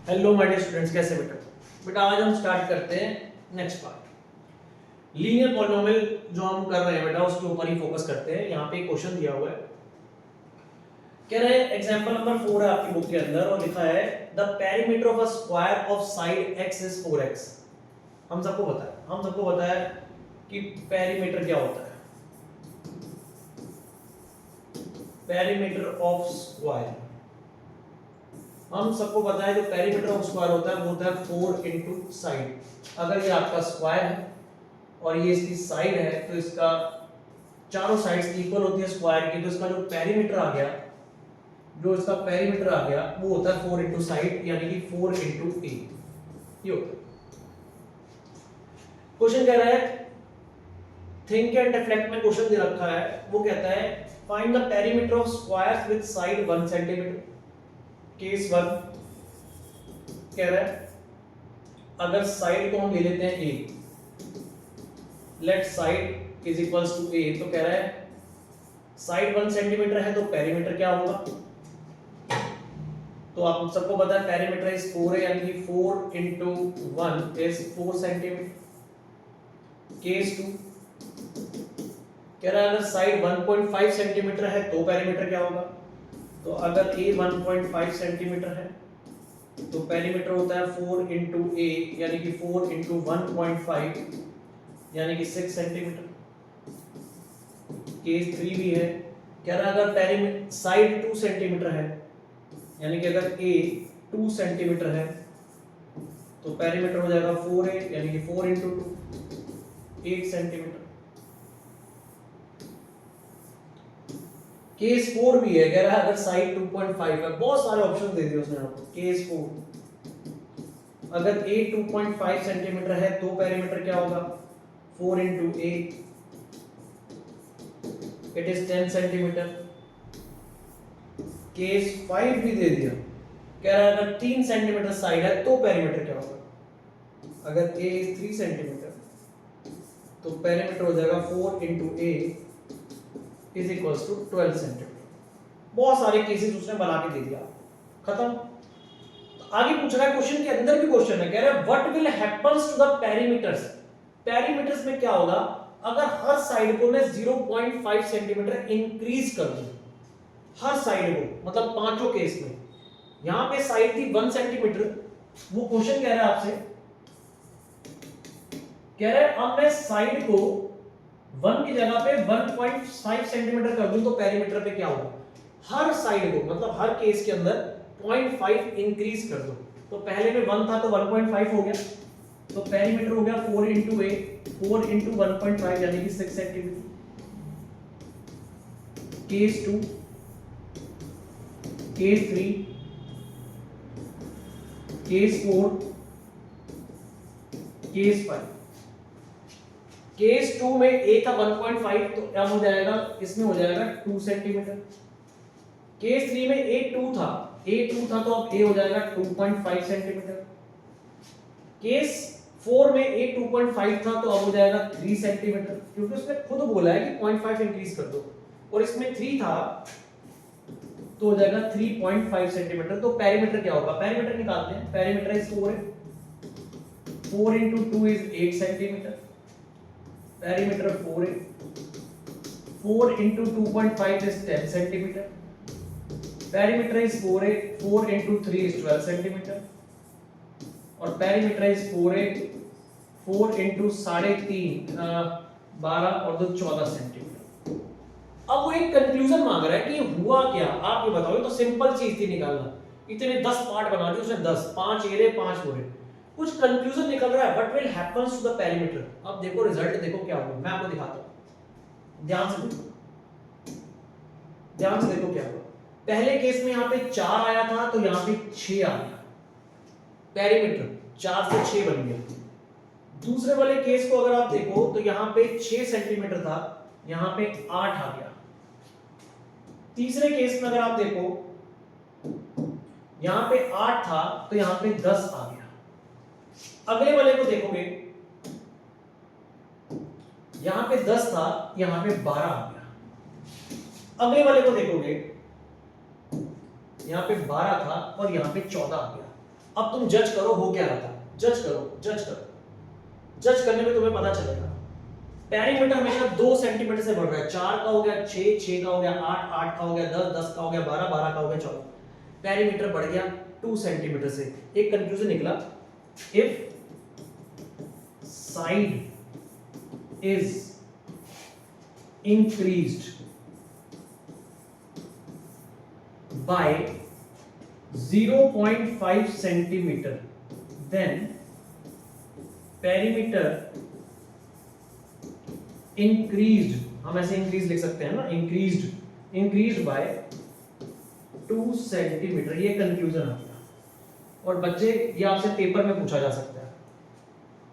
Hello my dear students, कैसे बेटा आज हम स्टार्ट करते हैं नेक्स्ट पार्ट। लीनियर पॉलिनोमियल जो हम कर रहे हैं बेटा उसके ऊपर ही फोकस करते हैं। यहाँ पे एक क्वेश्चन दिया हुआ है, कह रहे हैं एग्जांपल नंबर 4 है आपकी बुक के अंदर और लिखा है the perimeter of a square of side x is 4x। हम सबको पता है कि पेरीमीटर क्या होता है। पेरीमीटर ऑफ स्क्वायर हम सबको पता है, जो पेरीमीटर ऑफ स्क्वायर होता है वो होता है 4 इंटू साइड। अगर ये आपका स्क्वायर है और ये इसकी साइड है तो इसका चारों साइड्स इक्वल होती है स्क्वायर की, तो इसका जो पेरीमीटर आ गया वो होता है 4 इंटू साइड, यानी कि 4 इंटू ए। ये होता है। क्वेश्चन कह रहा है थिंक एंड रिफ्लेक्ट में क्वेश्चन दे रखा है, वो कहता है find the perimeter of squares with side 1 centimetre. Case 1 कह रहा है अगर साइड को हम ले लेते हैं a, let side is equals to a, तो कह रहा है साइड 1 सेंटीमीटर है तो पेरीमीटर क्या होगा। तो आप सबको पता है पेरीमीटर इज 4 है, यानी कि 4 इंटू 1 इज 4 सेंटीमीटर। केस 2 कह रहा है अगर साइड 1.5 सेंटीमीटर है तो पेरीमीटर क्या होगा। तो अगर a 1.5 सेंटीमीटर है तो पेरीमीटर होता है 4 इंटू ए, यानी कि 4 इंटू 1.5 यानी कि 6 सेंटीमीटर। केस 3 भी है, कह रहा है अगर पेरीमीटर साइड 2 सेंटीमीटर है, यानी कि अगर a 2 सेंटीमीटर है तो पेरीमीटर हो जाएगा 4a, यानी कि 4 इंटू 2 8 सेंटीमीटर। केस 4 भी है, कह रहा है अगर साइड 2.5 है, बहुत सारे ऑप्शन दे दिए उसने आपको। केस 4 अगर a 2.5 सेंटीमीटर है तो पेरीमीटर क्या होगा 4 into a, it is 10 centimetre. Case 5 भी दे दिया, कह रहा है अगर 3 सेंटीमीटर साइड है तो पेरीमीटर क्या होगा। अगर a इज 3 सेंटीमीटर तो पेरीमीटर हो जाएगा 4 into a is equals to 12 centimetre. बहुत सारे केसेस उसने बना के दे दिया, खत्म। तो आगे पूछ रहा है, क्वेश्चन के अंदर भी क्वेश्चन है, कह रहा है what will happens to the perimeters. Perimeters में क्या होगा अगर हर साइड को मैं 0.5 सेंटीमीटर इंक्रीज कर दूं, हर साइड को, मतलब पांचों केस में। यहां पे साइड थी 1 सेंटीमीटर, वो क्वेश्चन कह रहा है आपसे, कह रहा है अब मैं साइड को 1 की जगह पे 1.5 सेंटीमीटर कर दूं तो पेरीमीटर पे क्या होगा। हर साइड को, मतलब हर केस के अंदर 0.5 इंक्रीज कर दो। तो पहले में 1 था तो 1.5 हो गया, तो पेरीमीटर हो गया 4 इंटू ए, 4 इंटू 1.5 यानी कि 6 centimetre. Case 2, case 3, case 4, case 5। Case 2 में a था 1.5 तो अब हो जाएगा, इसमें हो जाएगा 2 सेंटीमीटर। केस 3 में a 2 था तो अब a हो जाएगा 2.5 सेंटीमीटर। केस 4 में a 2.5 था तो अब हो जाएगा 3 सेंटीमीटर, क्योंकि उसने खुद बोला है कि 0.5 इंक्रीज कर दो, और इसमें 3 था तो हो जाएगा 3.5 सेंटीमीटर। तो पेरीमीटर क्या होगा, पेरीमीटर निकालते हैं। पेरीमीटर इज 4 है, 4 इंटू 2 इज 8 सेंटीमीटर। पेरीमीटर 4 है, 4 into 2.5 is 10 centimetre. Perimeter is 4 है, 4 इंटू 3 इज 12 सेंटीमीटर। और पेरीमीटर इज 4 है, 4 इंटू 3.5 12 और 2 14 सेंटीमीटर। अब वो एक कंक्लूजन मांग रहा है कि हुआ क्या, आप ये बताओ। तो सिंपल चीज थी निकालना, इतने 10 पार्ट बना दिए उसने, 10, 5 एरे 5 बोरे। कुछ कंक्लूजन निकल रहा है, what will happens to the perimeter. अब देखो रिजल्ट, देखो क्या होगा, मैं आपको दिखाता हूं, ध्यान से देखो क्या होगा। पहले केस में यहां पे 4 आया था तो यहां पे 6 आ गया, पेरीमीटर 4 से 6 बन गया। दूसरे वाले केस को अगर आप देखो तो यहां पे 6 सेंटीमीटर था, यहां पे 8 आ गया। तीसरे केस में अगर आप देखो यहां पे 8 था तो यहां पे 10 आ गया। अगले वाले को देखोगे, यहां पे 10 था, यहां पे 12 आ गया। अगले वाले को देखोगे, यहां पे 12 था और यहां पे 14 आ गया। अब तुम जज करो हो क्या रहा था, जज करो, जज करने में तुम्हें पता चलेगा पेरीमीटर हमेशा 2 सेंटीमीटर से बढ़ रहा है। 4 का हो गया 6, 6 का हो गया 8, 8 का हो गया 10, 10 का हो गया 12, 12 का हो गया 14, पेरीमीटर बढ़ गया 2 सेंटीमीटर से। एक कंक्लूजन निकला, if side is increased by 0.5 centimeter, then perimeter increased, हम ऐसे इंक्रीज लिख सकते हैं ना, increased by 2 सेंटीमीटर। ये कंक्लूजन आ गया। और बच्चे ये आपसे पेपर में पूछा जा सकता है,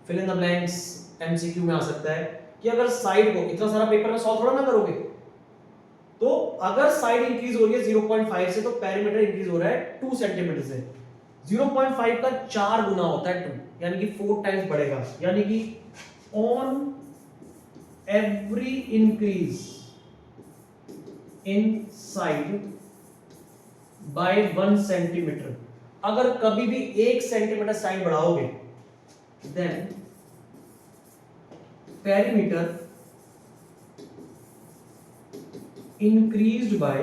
fill in the blanks, MCQ में आ सकता है कि अगर साइड को, इतना सारा पेपर में सॉल्व थोड़ा ना करोगे, तो अगर साइड इंक्रीज हो रही है 0.5 से तो पेरीमीटर इंक्रीज हो रहा है 2 सेंटीमीटर से। 0.5 का 4 गुना होता है 2, यानी कि 4 टाइम्स बढ़ेगा, यानी कि on every increase in side by 1 centimetre, अगर कभी भी 1 सेंटीमीटर साइड बढ़ाओगे then perimeter increased by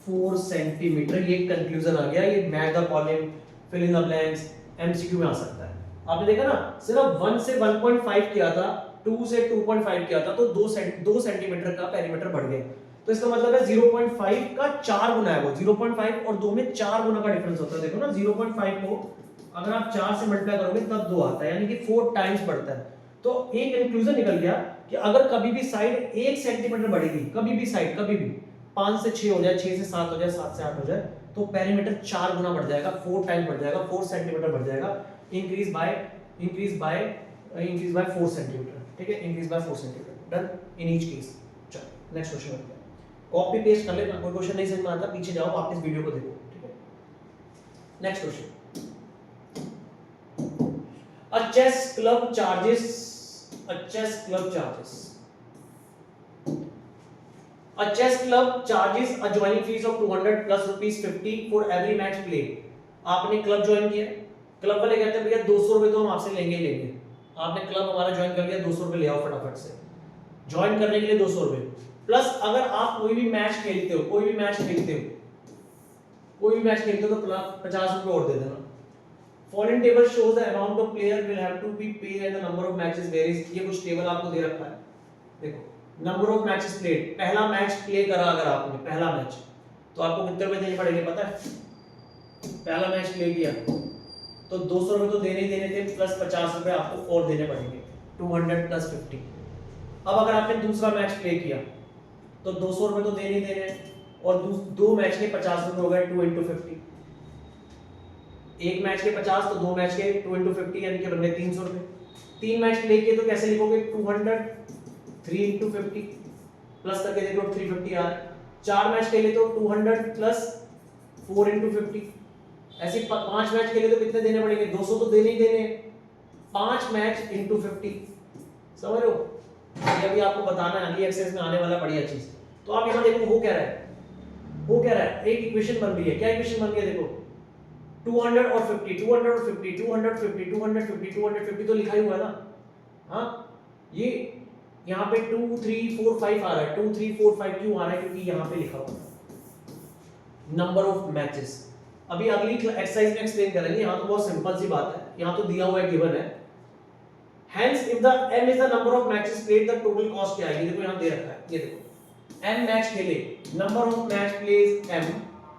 4 centimetre. ये कंक्लूजन आ गया। ये match the column, fill in the blanks, MCQ में आ सकता है। आपने देखा ना, सिर्फ 1 से 1.5 किया था, 2 से 2.5 किया था, तो 2 सेंटीमीटर का पेरीमीटर बढ़ गया। तो इसका मतलब है 0.5 का 4 गुना है वो। 0.5 और 2 में 4 गुना का डिफरेंस होता है। देखो ना, 0.5 को अगर आप 4 से मल्टीप्लाई करोगे तब 2 आता है, यानी कि 4 टाइम्स बढ़ता है। तो एक कंक्लूजन निकल गया कि अगर कभी भी साइड 1 सेंटीमीटर बढ़ेगी, कभी भी साइड, कभी भी 5 से 6 हो जाए, 6 से 7 हो जाए, 7 से 8 हो जाए, तो पेरीमीटर 4 गुना बढ़ जाएगा, 4 टाइम्स बढ़ जाएगा, 4 सेंटीमीटर बढ़ जाएगा। Increase by 4 centimetre. ठीक है, increase by 4 centimetre, done in each case. चलो नेक्स्ट क्वेश्चन करते हैं। कॉपी पेस्ट कर लेना, कोई क्वेश्चन नहीं समझ में आता पीछे जाओ, वापस वीडियो को देखो। ठीक है, next question. A chess club charges a chess club charges a joining fees of 200 plus rupees 50 for every match played। आपने क्लब ज्वाइन किया, क्लब वाले कहते हैं भैया 200 रुपए तो हम आपसे लेंगे ही लेंगे। आपने क्लब हमारा ज्वाइन कर लिया, 200 रुपए ले आओ फटाफट से। ज्वाइन करने के लिए 200 रुपए प्लस अगर आप कोई भी मैच खेलते हो तो 50 रुपए और दे देना। Following table shows the amount of player will have to be paid and the number of matches varies। ये कुछ टेबल आपको दे रखा है, देखो नंबर ऑफ मैचेस प्लेड, पहला मैच प्ले करा अगर आपने, पहला मैच, तो आपको कितने रुपए देने पड़ेंगे पता है? पहला मैच प्ले किया तो 200 रुपए तो देने ही देने थे, प्लस 50 रुपए आपको और देने पड़ेंगे, 200 प्लस 50। अब अगर आपने दूसरा मैच प्ले किया तो 200 रुपए तो देने ही देने, और दो मैच के 50 रुपए हो गए, 2 × 50। एक मैच के 50 तो दो मैच के 2 × 50 यानी कि बन गए 300 रुपए। 3 मैच प्ले किए तो कैसे लिखोगे? 200 3 × 50 प्लस करके देखो 350 आ रहा है। 4 मैच खेले तो 200 प्लस 4 × 50। ऐसे 5 मैच खेले तो कितने देने पड़ेंगे? 200 तो देने ही देने। 5 मैच × 50, समझ रहे हो? ये अभी आपको बताना है, अगली एक्सरसाइज में आने वाला बढ़िया चीज। तो आप यहाँ देखो वो कह रहा है, एक इक्वेशन बन रही है। क्या इक्वेशन बन गई देखो, 200 और 50, 200 और 50, 250, 250, 250 तो लिखा ही हुआ है ना। हाँ, ये यहाँ पे 2 3 4 5 आ रहा है। 2 3 4 5 क्यों आ रहा है? क्योंकि यहाँ पे लिखा हुआ है नंबर ऑफ मैचेस। अभी अगली एक्सरसाइज में एक्सप्लेन करेंगे। यहाँ तो बहुत सिंपल सी बात है, यहाँ तो दिया हुआ है, गिवन है। Hence, if the m is the number of matches played, the total cost क्या आएगी? देखो यहाँ दे रखा है, ये देखो m मैच खेले, number of match plays m,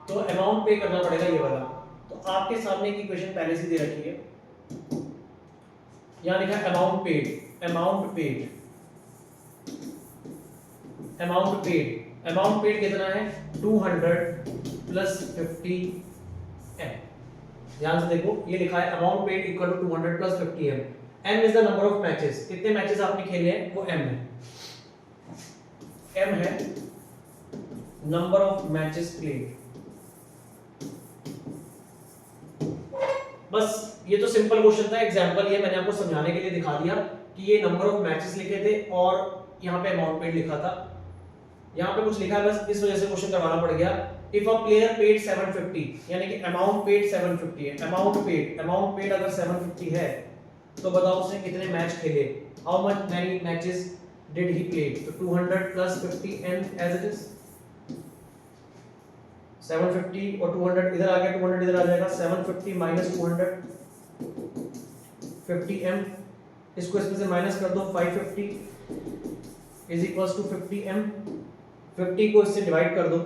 तो अमाउंट पे करना पड़ेगा ये वाला। तो आपके सामने की इक्वेशन पहले से दे रखी है, यहाँ लिखा है अमाउंट पेड कितना है? 200 प्लस 50 m। ध्यान से देखो, ये लिखा है amount paid equal to 200 plus 50 m। m is the number of matches, कितने मैचेस आपने खेले हैं वो m है नंबर ऑफ मैचेस प्लेड। बस ये तो सिंपल क्वेश्चन था, एग्जांपल ये मैंने आपको समझाने के लिए दिखा दिया कि ये नंबर ऑफ मैचेस लिखे थे और यहाँ पे अमाउंट पेड लिखा था। यहाँ पे कुछ लिखा है, बस इस वजह से क्वेश्चन करवाना पड़ गया। इफ अ प्लेयर पेड 750, यानी कि अमाउंट पेड 750 है, अमाउंट पेड अगर 750 है तो बताओ उसने कितने मैच खेले, how much many matches did he play. तो 200 प्लस 50 एम एज इट इज, 750 और 200 इधर आ गया, 200 इधर आ जाएगा, 750 माइनस 200 50 एम, इसको इसमें से माइनस कर दो, 550 इज इक्वल्स टू 50 एम, 50 को इससे डिवाइड कर दो,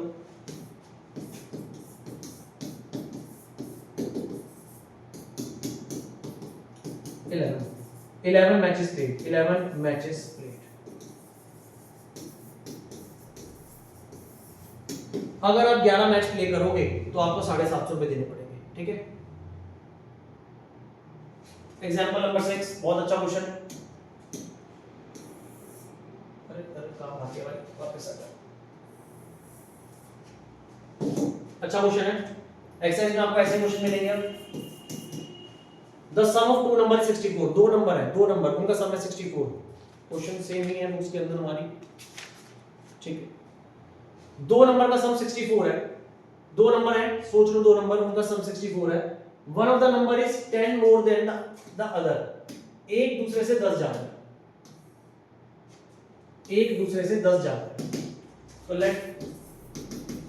11 मैचेस प्लेड, 11 मैचेस प्लेड। अगर आप 11 मैच प्ले करोगे तो आपको 750 रुपए देने पड़ेंगे, ठीक है। एग्जाम्पल नंबर 6, बहुत अच्छा क्वेश्चन। अरे अरे काम आ गया भाई, वापस आ जा। अच्छा क्वेश्चन है, एक्सरसाइज में आपको ऐसे क्वेश्चन मिलेंगे। The sum of two number 64, दो नंबर है, दो नंबर उनका सम है 64। क्वेश्चन सेम ही है बुक्स के अंदर हमारी, ठीक है। दो नंबर का सम 64 है, दो नंबर है, सोच लो, दो नंबर उनका सम 64 है। One of the number is 10 more than the other, एक दूसरे से 10 ज्यादा है, एक दूसरे से 10 ज्यादा है। तो लेट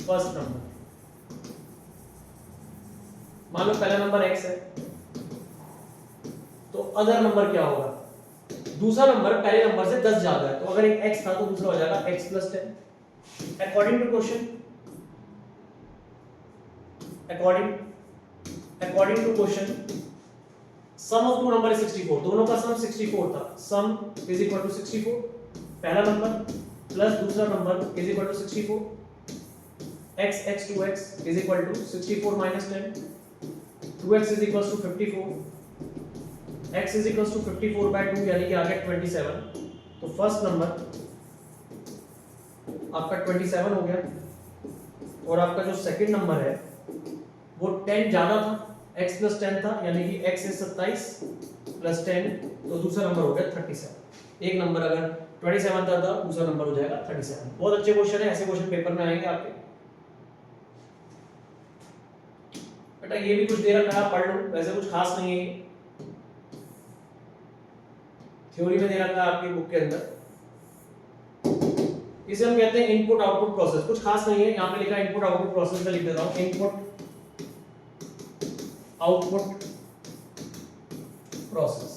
फर्स्ट नंबर, मान लो पहला नंबर x है, तो अदर नंबर क्या होगा, दूसरा नंबर पहले नंबर से 10 ज्यादा है, तो अगर एक x था तो दूसरा हो जाएगा x plus 10 according to question, according to question sum of two number 64, दोनों का सम 64 था, सम इज इक्वल टू 64, पहला नंबर प्लस दूसरा number is equal to 64, x 2x is equal to 64 minus 10, 2x is equal to 54, x is equal to 54 by 2 यानी कि आ गया 27। तो first number आपका 27 हो गया, और आपका जो सेकंड नंबर है वो 10 ज्यादा था, x प्लस 10 था, यानी कि x is 27 प्लस 10, तो दूसरा नंबर हो गया 37। एक नंबर अगर 27 था तो दूसरा नंबर हो जाएगा 37। बहुत अच्छे क्वेश्चन है, ऐसे क्वेश्चन पेपर में आएंगे आपके। बेटा ये भी कुछ दे रखा है, पढ़ लो, वैसे कुछ खास नहीं है, थ्योरी में दे रखा है आपकी बुक के अंदर। इसे हम कहते हैं इनपुट आउटपुट प्रोसेस, कुछ खास नहीं है, यहाँ पे लिखा है इनपुट आउटपुट प्रोसेस में लिख देता हूँ, इनपुट आउटपुट प्रोसेस।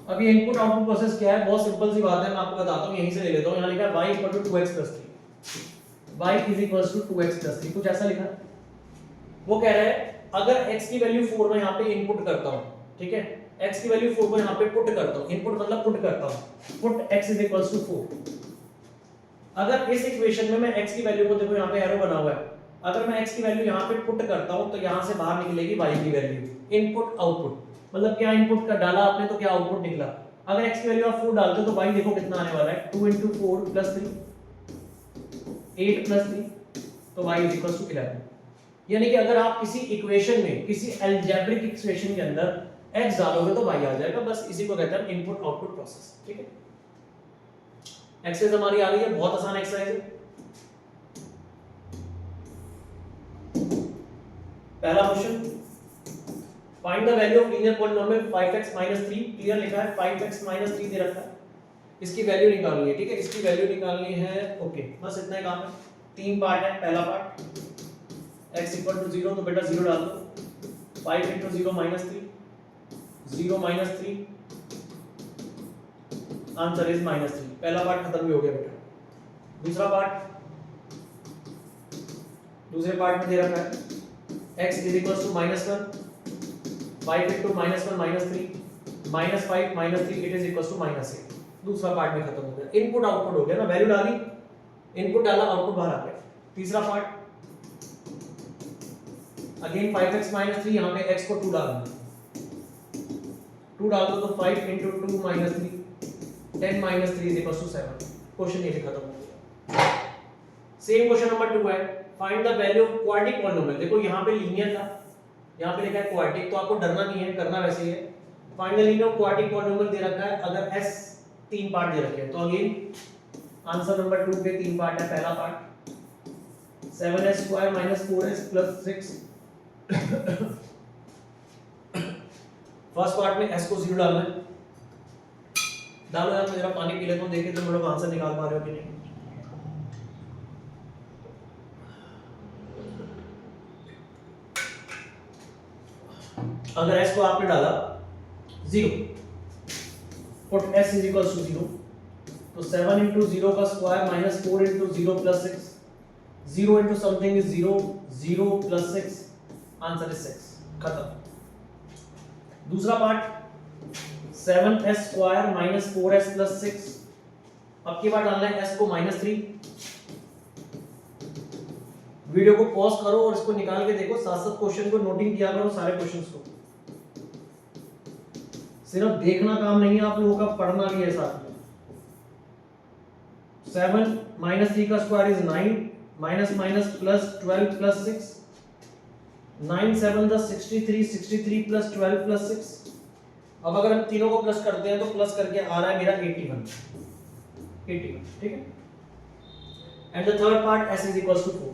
अब ये इनपुट आउटपुट प्रोसेस क्या है, बहुत सिंपल सी बात है, मैं आपको बताता हूँ, यहीं से ले लेता हूँ। यहाँ लिखा है y equal to 2x plus 3, y is equal to 2x plus 3, कुछ ऐसा लिखा है। वो कह रहा है अगर x की वैल्यू 4 मैं यहाँ पे इनपुट करता हूँ, ठीक है, x की वैल्यू 4 को यहाँ पे पुट करता हूँ, इनपुट मतलब पुट करता हूँ, put x is equal to 4। अगर इस इक्वेशन में मैं x की वैल्यू को, देखो यहाँ पे एरो बना हुआ है, अगर मैं x की वैल्यू यहाँ पे पुट करता हूँ तो यहाँ से बाहर निकलेगी y की वैल्यू, इनपुट आउटपुट, मतलब क्या इनपुट का डाला आपने तो क्या आउटपुट निकला। अगर x की वैल्यू आप 4 डालते हो तो y देखो कितना आने वाला है, 2 into 4 plus 3, 8 plus 3, तो y is equals to 11। यानी कि अगर आप किसी इक्वेशन में, किसी अलजेब्रिक इक्वेशन के अंदर x डालोगे तो y आ जाएगा, बस इसी को कहते हैं इनपुट आउटपुट प्रोसेस, ठीक है। एक्सरसाइज हमारी आ गई है, बहुत आसान एक्सरसाइज है। पहला question, find the value of linear polynomial 5x 3, clear लिखा है 5x 3 दे रखा है, इसकी वैल्यू निकालनी है, ठीक है, इसकी वैल्यू निकालनी है, ओके, बस इतना ही काम है। तीन पार्ट है, पहला पार्ट x इक्वल टू 0, तो बेटा 0 डाल दो, 5 into 0 minus 3, 0 minus 3, answer is -3। पहला पार्ट खत्म भी हो गया बेटा। दूसरा पार्ट, दूसरे पार्ट में दे रखा है x is equal to -1, 5 into -1 -3, -5 -3 it is equal to -8। दूसरा पार्ट में खत्म हो गया, इनपुट आउटपुट हो गया ना, वैल्यू डाली, इनपुट डाला, आउटपुट बाहर आ गया। तीसरा पार्ट अगेन 5x - 3, यहाँ पे x को 2 डालना, 2 डाल दो तो 5 into 2 - 3, 10 - 3 is equal to 7। Question ये खत्म हो गया। सेम क्वेश्चन नंबर 2 है, find the value of quadratic polynomial. देखो यहाँ पे लीनियर था, यहाँ पे लिखा है क्वाड्रिक, तो आपको डरना नहीं है, करना वैसे ही है। Find the linear of quadratic polynomial दे रखा है, अगर s 3 पार्ट दे रखे हैं, तो अगेन आंसर नंबर 2 के 3 पार्ट है। पहला part 7s square minus 4s plus 6। First part में s को 0 डालना है। डालो यार, मैं जरा पानी पी लेता हूँ, देखे तुम लोग आंसर निकाल पा रहे हो कि नहीं। अगर s को आपने डाला 0, put s is equal to 0, तो 7 इंटू 0 का square minus 4 into 0 plus 6, 0 into something is 0, 0 plus 6, answer is 6। खत्म। दूसरा part 7s square minus 4s plus 6, अब की बार डालना है s को -3। वीडियो को पॉज करो और इसको निकाल के देखो, साथ साथ क्वेश्चन को नोटिंग किया करो, सारे क्वेश्चंस को। सिर्फ देखना काम नहीं है आप लोगों का, पढ़ना भी है साथ में। 7 माइनस 3 का square is 9, minus minus plus 12 plus 6, 9 7 10 63, 63 plus 12 plus 6। अब अगर हम तीनों को प्लस करते हैं तो प्लस करके आ रहा है मेरा 81, 81, ठीक है। And the third part s is equals to 4।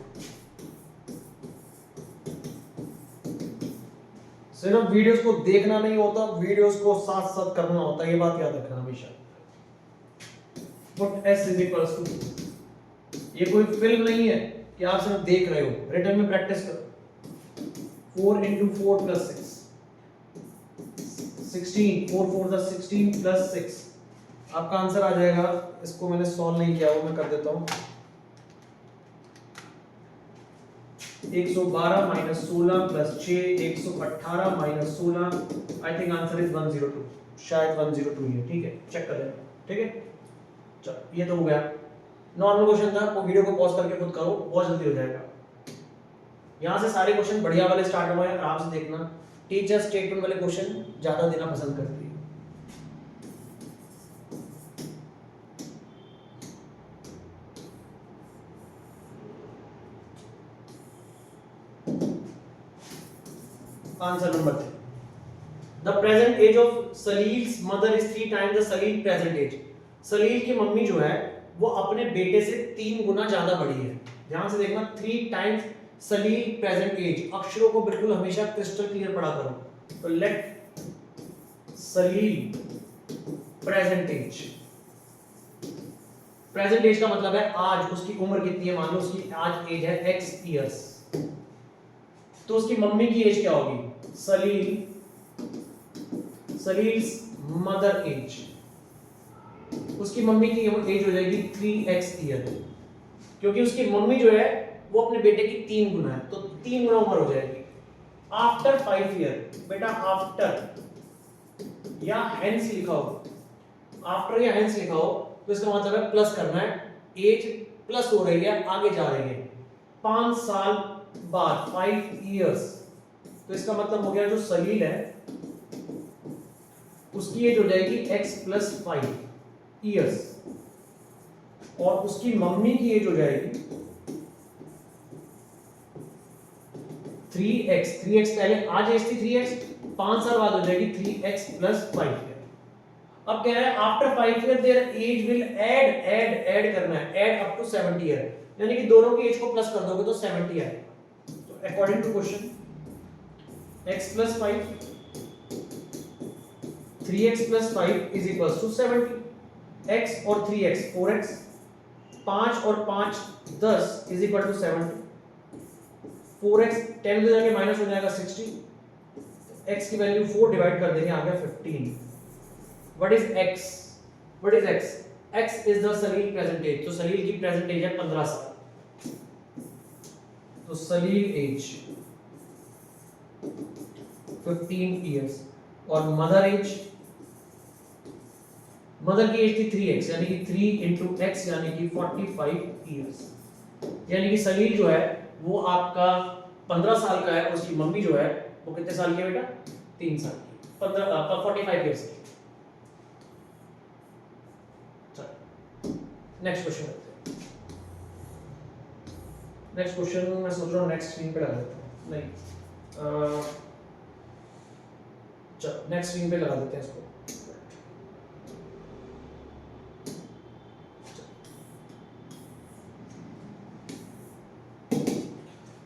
सिर्फ वीडियोस को देखना नहीं होता, वीडियोस को साथ साथ करना होता है, ये बात याद रखना हमेशा। Put s is equals to, ये कोई फिल्म नहीं है कि आप सिर्फ देख रहे हो, रिटर्न में प्रैक्टिस करो। 4 इंटू 4 प्लस 6, 16, 4 4 द 16 प्लस 6, आपका आंसर आ जाएगा। इसको मैंने सॉल्व नहीं किया, वो मैं कर देता हूं। 112 minus 16 plus 6, 118 minus 16, I think answer is 102, शायद 102 ही है, ठीक है, चेक कर लेना, ठीक है। चलो ये तो हो गया, नॉर्मल क्वेश्चन था, वो वीडियो को पॉज करके खुद करो, बहुत जल्दी हो जाएगा। यहाँ से सारे क्वेश्चन बढ़िया वाले स्टार्ट हुए हैं, आराम से देखना। टीचर स्टेटमेंट वाले क्वेश्चन ज्यादा देना पसंद करती है। Answer number 3, the present age of Salil's mother is 3 times the Salil present age. Salil की मम्मी जो है वो अपने बेटे से 3 गुना ज्यादा बड़ी है। ध्यान से देखना, 3 टाइम्स सलील प्रेजेंट एज। अक्षरों को बिल्कुल हमेशा क्रिस्टल क्लियर पढ़ा करो। तो लेट सलील प्रेजेंट एज, प्रेजेंट एज का मतलब है आज उसकी उम्र कितनी है। मान लो उसकी आज एज है x इयर्स, तो उसकी मम्मी की एज क्या होगी? सलील्स मदर एज, उसकी मम्मी की एज हो जाएगी 3x ईयर, क्योंकि उसकी मम्मी जो है वो अपने बेटे की 3 गुना है, तो 3 गुना उम्र हो जाएगी। आफ्टर 5 ईयर, बेटा आफ्टर या हेंस लिखा हो, आफ्टर या हेंस लिखा हो तो इसका मतलब है प्लस करना है, एज प्लस हो रही है, आगे जा रही है। 5 साल बाद 5 इयर्स, तो इसका मतलब हो गया जो सलील है उसकी एज हो जाएगी x प्लस 5 इयर्स, और उसकी मम्मी की एज हो जाएगी 3x। 3x पहले आज एज थी 3x, 5 साल बाद हो जाएगी 3x प्लस 5 ईयर। अब कह रहा है after 5 year there age will add करना है, ऐड अप टू 70 ईयर, यानी कि दोनों की एज को प्लस कर दोगे तो 70 आएगा। तो according to question x plus 5, 3x plus 5 is equals to 70। x और 3x 4x, 5 और 5 10 इज इक्वल टू 70। 4x 10 में जाके माइनस हो जाएगा 60, x की वैल्यू 4 डिवाइड कर देंगे, आ गया 15। What is x? What is x? x is the Salil present age, तो सलील की प्रेजेंट एज है 15 साल, तो सलील एज 15 इयर्स। और मदर एज, मदर की एज थी 3x, यानी कि 3 इंटू x यानी कि 45 इयर्स। यानी कि सलील जो है वो आपका 15 साल का है, उसकी मम्मी जो है वो कितने साल की है बेटा? 3 साल की, 45 इयर्स की। नेक्स्ट क्वेश्चन करते हैं। नेक्स्ट क्वेश्चन मैं सोच रहा हूँ नेक्स्ट स्क्रीन पे लगा देता हूँ, नहीं चलो नेक्स्ट स्क्रीन पे लगा देते हैं इसको।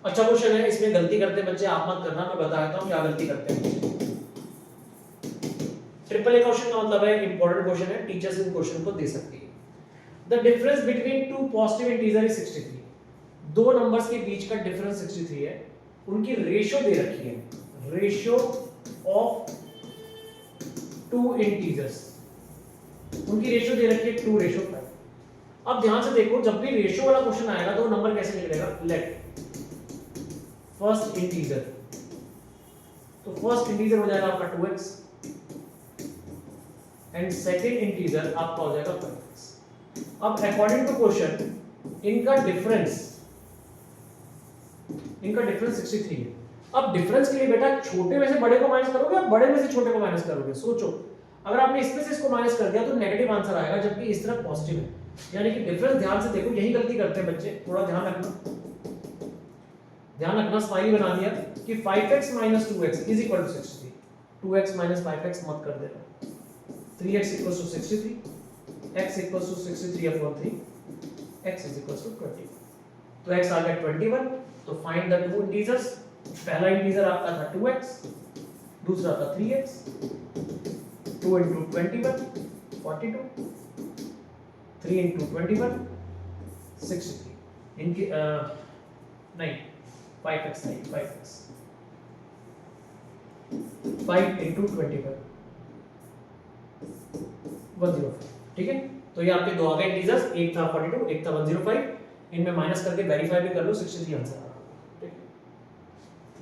अच्छा क्वेश्चन है, इसमें गलती करते हैं बच्चे, आप मत करना, मैं बता देता हूँ क्या गलती करते हैं बच्चे। ट्रिपल ए क्वेश्चन का मतलब है इंपॉर्टेंट क्वेश्चन है, टीचर्स इन क्वेश्चन को दे सकती है। The difference between two positive integer is 63। दो नंबर्स के बीच का डिफरेंस 63 है, उनकी रेशियो दे रखी है, रेशियो ऑफ टू इंटीजर्स, उनकी रेशियो दे रखी है 2:5। अब ध्यान से देखो, जब भी रेशियो वाला क्वेश्चन आएगा तो नंबर कैसे निकलेगा, लेट फर्स्ट इंटीजर, तो फर्स्ट इंटीजर हो जाएगा आपका 2x एंड सेकंड इंटीजर आपका हो जाएगा 5x। अब अकॉर्डिंग टू क्वेश्चन इनका डिफरेंस 63 है। अब डिफरेंस के लिए बेटा छोटे में से बड़े को माइनस करोगे या बड़े में से छोटे को माइनस करोगे, सोचो। अगर आपने इसमें से इसको माइनस कर दिया तो नेगेटिव आंसर आएगा, जबकि इस तरफ पॉजिटिव है, यानी कि डिफरेंस ध्यान से देखो, यही गलती करते हैं बच्चे, थोड़ा ध्यान रखना, स्माइली बना दिया कि 5x - 2x is equal to 63, 2x - 5x मत कर देना, 3x = 63, x = 63/3, x = 20। तो x आ गया 21। तो फाइंड द टू इंटीजर्स, पहला इंटीजर आपका था 2x, दूसरा था 3x, 2 × 21 42, 3 × 21 63, इनकी नहीं 5x नहीं 5x, 5 × 21 105, ठीक है। तो ये आपके दो आ गए इंटीजर्स, एक था 42, एक था 105, इनमें माइनस करके वेरीफाई भी कर लो, 63 आंसर आ रहा है, ठीक है।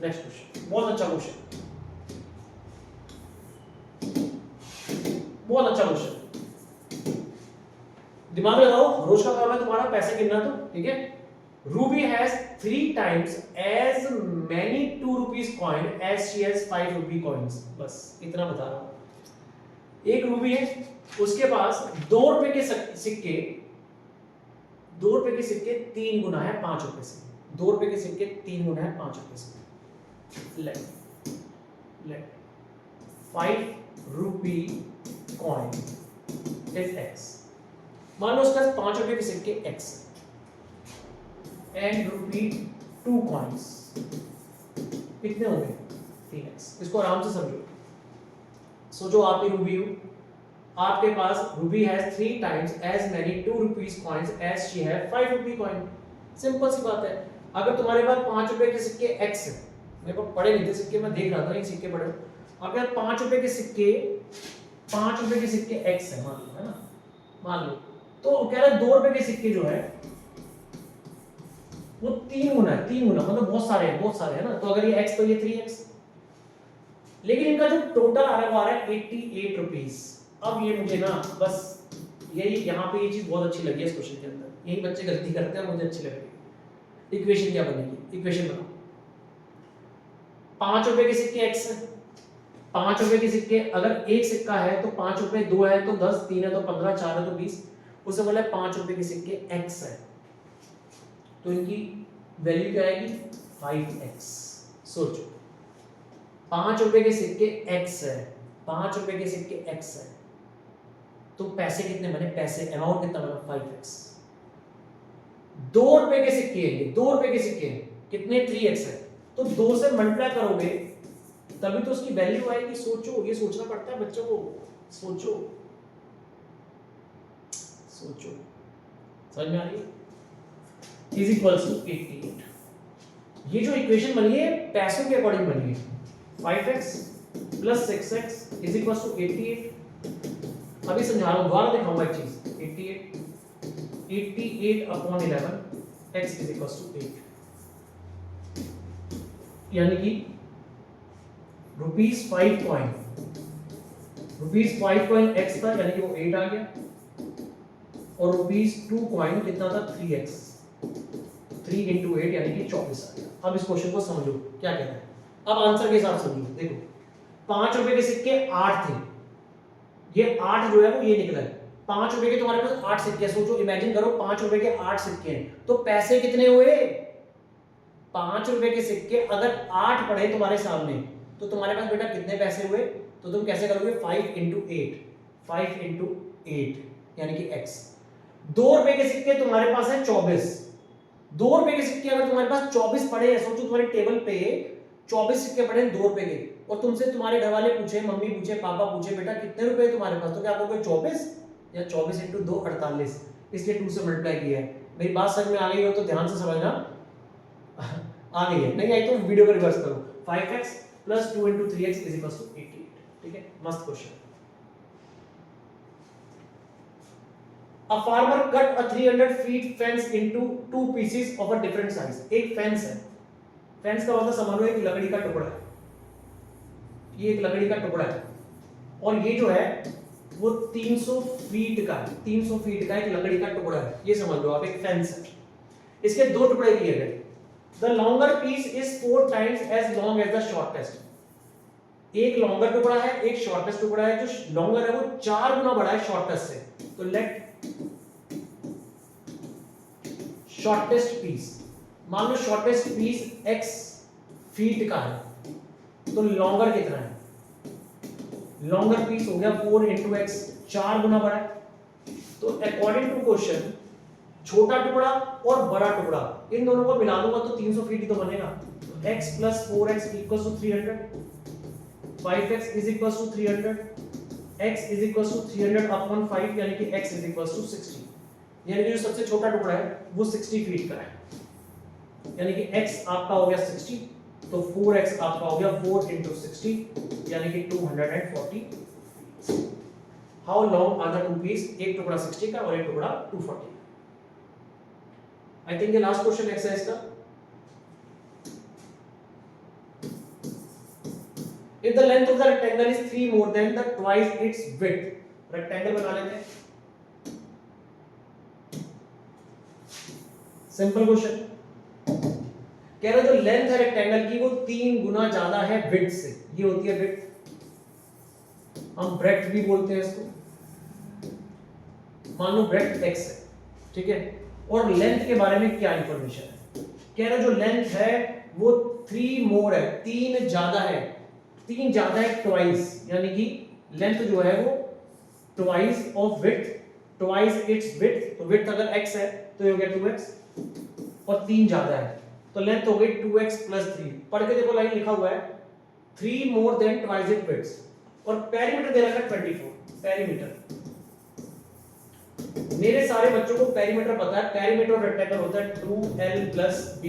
नेक्स्ट क्वेश्चन, बहुत अच्छा क्वेश्चन, बहुत अच्छा क्वेश्चन, दिमाग लगाओ, रोज का काम है तुम्हारा पैसे गिनना, तो ठीक है। Ruby has 3 times as many 2 rupees coin as she has 5 rupee coins, बस इतना बता रहा हूं। एक रूबी है, उसके पास 2 रुपए के सिक्के, 2 रुपए के सिक्के 3 गुना है 5 रुपए से, 2 रुपए के सिक्के 3 गुना है 5 रुपए से। Let 5 rupee coin is x, मान लो उसका 5 रुपए के सिक्के x एंड ₹2 coins कितने होंगे, 3x। इसको आराम से समझो, सोचो आप ही रूबी हो, आपके पास Ruby has 3 times as many 2 rupees coins as she has 5 rupee coin। Simple सी बात है, अगर तुम्हारे पास 5 रुपए के सिक्के x है, मेरे को पड़े नहीं थे सिक्के, मैं देख रहा था ये सिक्के पड़े, अगर 5 रुपए के सिक्के 5 रुपए के सिक्के x है, मान लो, है ना, मान लो, तो कह रहा है 2 रुपए के सिक्के जो है वो 3 गुना है, 3 गुना मतलब बहुत सारे हैं ना, तो अगर ये x तो ये 3x, लेकिन इनका जो टोटल आ रहा है वो आ रहा है 88 रुपीस। अब ये मुझे ना बस यही यहाँ पे ये चीज बहुत अच्छी लगी है इस क्वेश्चन के अंदर, यही बच्चे गलती करते हैं, मुझे अच्छी लग रही है। इक्वेशन क्या बनेगी, इक्वेशन बनाओ, 5 रुपए के सिक्के x है, 5 रुपए के सिक्के, अगर एक सिक्का है तो 5 रुपए, 2 है तो 10, 3 है तो 15, 4 है तो 20, उससे बोला 5 रुपए के सिक्के x है, तो इनकी वैल्यू क्या आएगी 5x। सोचो 5 रुपए के सिक्के x है, 5 रुपए के सिक्के x है, तो पैसे कितने बने, पैसे अमाउंट कितना बना 5x। 2 रुपए के सिक्के हैं, 2 रुपए के सिक्के हैं, कितने 3x है, तो 2 से मल्टीप्लाई करोगे तभी तो उसकी वैल्यू आएगी। सोचो, ये सोचना पड़ता है बच्चों को, सोचो सोचो, समझ में आ रही है, इज इक्वल्स टू 88। ये जो इक्वेशन बनी है पैसों के अकॉर्डिंग बनी है, 5x plus 6x is equals to 88। अभी समझा रहा हूं, दोबारा दिखाऊंगा एक चीज, 88/11 x इज इक्वल्स टू 8, यानी कि ₹5 कॉइन, ₹5 कॉइन x था, यानी कि वो 8 आ गया, और ₹2 कॉइन कितना था 3x, 3 × 8 यानी कि 24 आ गया। अब इस क्वेश्चन को समझो क्या कह रहा है, अब आंसर के हिसाब से समझो। देखो 5 रुपए के सिक्के 8 थे, ये 8 जो है वो ये निकला है, 5 रुपए के तुम्हारे पास 8 सिक्के, सोचो इमेजिन करो 5 रुपए के 8 सिक्के हैं, तो पैसे कितने हुए, 5 रुपए के सिक्के अगर 8 पड़े तुम्हारे सामने तो तुम्हारे पास बेटा कितने पैसे हुए, तो तुम कैसे करोगे 5 × 8 यानी कि x। 2 रुपए के सिक्के तुम्हारे पास है 24, ₹2 के सिक्के अगर तुम्हारे पास 24 पड़े हैं, सोचो तुम्हारे टेबल पे 24 सिक्के पड़े हैं ₹2 के, और तुमसे तुम्हारे घर वाले पूछे, मम्मी पूछे, पापा पूछे, बेटा कितने रुपए तुम्हारे पास, तो क्या कहोगे 24 या 24 × 2 48, इसलिए 2 से मल्टीप्लाई किया है। मेरी बात समझ में आ गई हो तो ध्यान से समझना, आ गई है, नहीं आई तो वीडियो को रिवर्स करो। 5x + 2 × 3x = 88। ठीक है, मस्त question. A farmer cut a 300 feet fence into 2 pieces of a different size। एक फेंस है, फेंस का मतलब समझ लो एक लकड़ी का टुकड़ा है, ये एक लकड़ी का टुकड़ा है, और ये जो है वो 300 फीट का है, 300 फीट का एक लकड़ी का टुकड़ा है, ये समझ लो आप, एक फेंस है। इसके दो टुकड़े किए गए। The longer piece is 4 times as long as the shortest। एक लॉन्गर टुकड़ा है, एक शॉर्टेस्ट टुकड़ा है। जो लॉन्गर है वो 4 गुना बड़ा है शॉर्टेस्ट से, तो लेट शॉर्टेस्ट पीस, मान लो शॉर्टेस्ट पीस x फीट का है, तो लॉन्गर कितना है, लॉन्गर पीस हो गया 4 × x, 4 गुना बड़ा है। तो अकॉर्डिंग टू क्वेश्चन छोटा टुकड़ा और बड़ा टुकड़ा इन दोनों को मिला दूंगा तो 300 फीट ही तो बनेगा। तो x + 4x = 300, 5x = 300, x = 300/5, यानी कि x = 60, यानी कि जो सबसे छोटा टुकड़ा है वो 60 फीट का है, यानी कि x आपका हो गया 60, तो 4x आपका हो गया 4 × 60, यानी कि 240। How long are the two piece, एक टुकड़ा 60 का और एक टुकड़ा 240। आई थिंक ये लास्ट क्वेश्चन एक्सरसाइज का। If the length of the rectangle is 3 more than the twice its width, rectangle बना लेते हैं, सिंपल क्वेश्चन। कह रहा जो लेंथ है रेक्टेंगल की वो 3 गुना ज्यादा है विड्थ से, ये होती है विड्थ, हम ब्रेड्थ भी बोलते हैं इसको। मान लो ब्रेड्थ x है, ठीक है, और लेंथ के बारे में क्या इंफॉर्मेशन है, कह रहा जो लेंथ है वो 3 मोर है, 3 ज्यादा है, 3 ज्यादा है ट्वाइस, यानी कि लेंथ जो है वो twice of width, twice its width. तो विड्थ अगर x है तो ये हो गया 2x, और 3 ज्यादा है तो लेंथ हो गई 2x + 3। पढ़ के देखो, लाइन लिखा हुआ है 3 more than twice its width, और पेरीमीटर दे रखा है 24 पेरीमीटर। मेरे सारे बच्चों को पेरीमीटर पता है, पेरीमीटर ऑफ रेक्टेंगल होता है 2l + b।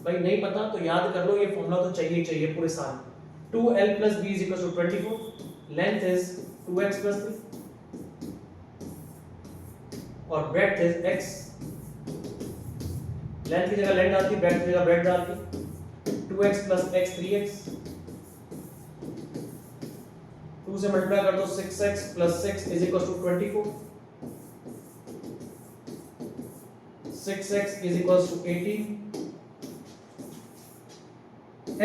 भाई नहीं पता तो याद कर लो, ये फॉर्मूला तो चाहिए चाहिए पूरे साल। 2l + b = 24, length is 2x + 3 और ब्रेड्थ इज x। लेंथ की जगह लेंथ डालती, ब्रेड्थ की जगह ब्रेड्थ डालती, 2x + x 3x, 2 से मल्टीप्लाई कर दो 6x + 6 = 24, 6x = 18,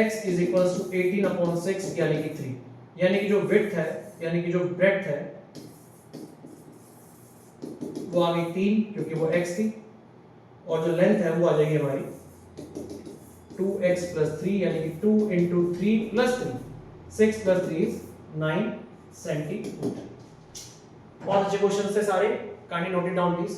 x = 18/6 यानी कि 3, यानी कि जो विड्थ है यानी कि जो ब्रेड्थ है वो आ गई 3 क्योंकि वो x थी, और जो लेंथ है वो आ जाएगी हमारी 2x + 3 यानी कि 2 × 3 + 3, 6 + 3 is 9 सेंटीमीटर। बहुत अच्छे क्वेश्चन थे सारे, kindly note it down please.